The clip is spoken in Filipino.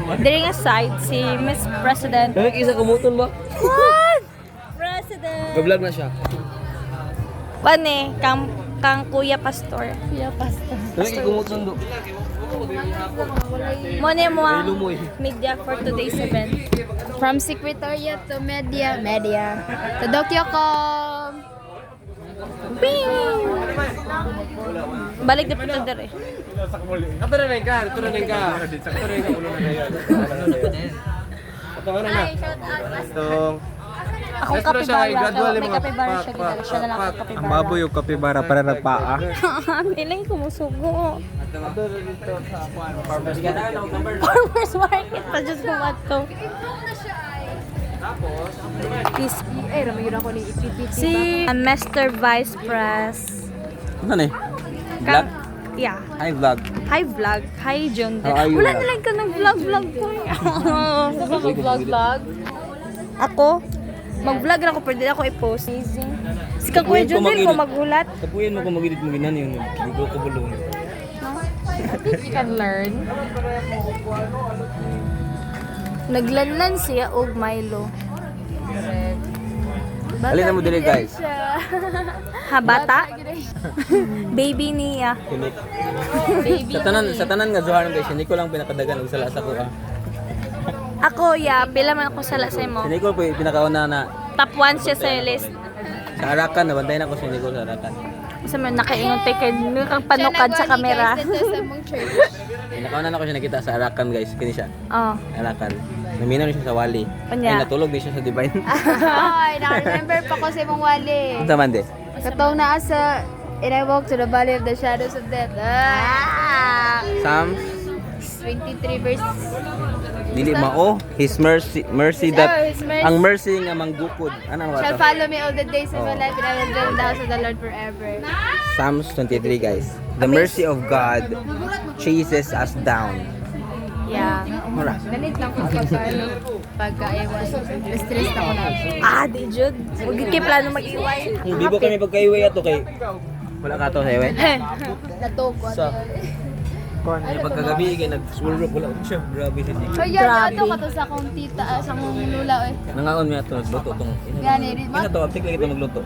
Diri nga side si Miss President. Bakit isa kumutol ba? What? President. Ga-vlog na siya. Pane, kang Kuya Pastor. Kuya Pastor. Bakit kumutol do? Mone mo ang media for today's event. From Secretariat to Media to Dokyocom. Bing! Balik na pito dere. Ato na rin ka. Ato na rin ka. Ulo na yan. Ato na na. Itong... Akong kapibara. May kapibara siya dito. Siya na lang ang kapibara. Ang baboy yung kapibara para nagpaa. Piling kumusugo. Ato na dito sa farmers market. Farmers market pa dyan kumato. Is si Mr. Vice Press. Ano eh? Vlog? Yeah. Hi vlog. Hi vlog. Hi John. How are you, Wala vlog? na lang ka ng vlog ko. Vlog. Ako? Mag-vlog na ako pero di ako i-post. Amazing. Si Kuya John din ko maghulat. Tapuyan mo kung mag-edit mo ginan yun. Bigo ko bulong. You can learn. Naglanlan siya og Milo. Alin na mo dili guys. Ha, bata? Baby niya. Sa tanan nga zuharon guys, hindi ko lang pinakadagan og sala sa ko. Ako, yeah. Pila man ako sala sa mo. Si Nicole po yung pinakauna na Top 1 siya sa list. sa Arakan, nabantayan ako si Nicole sa Arakan. Kasi man nakaingon tayo kay kang panukad sa kamera. Sa mong church. Pinakauna na ko siya nakita sa Arakan guys, kini siya. Oh. Arakan. Naminaw siya sa Wali. Kanya. Ay natulog din siya sa Divine. Ay, na-remember pa ko sa mong wali. Unsa man de? Katong naa sa And I walk to the valley of the shadows of death. Psalms 23 verse. dili mao his mercy that Oh, His mercy. ang mercy nga manggukod. Ano ang Shall wato? follow me all the days of my life, and I will dwell in the house of the Lord forever. Psalms 23 guys. The mercy of God chases us down. Yeah. Mura. Ganit lang kung pagka-iwas. Stress na ko na. Di jud. Huwag kay plano mag-iway. Hindi ba kami pagkaiway ato kay wala ka to sa iway? Natugod. Sa Kaya pagkagabi kay nag-swirl wala ko siya. Grabe si Dick. So yan, Grabe. ato ka to sa akong tita, sa akong lula eh. Nangaon mi ato nagluto tong. Gani, rin Ano to? Apik lagi to nagluto.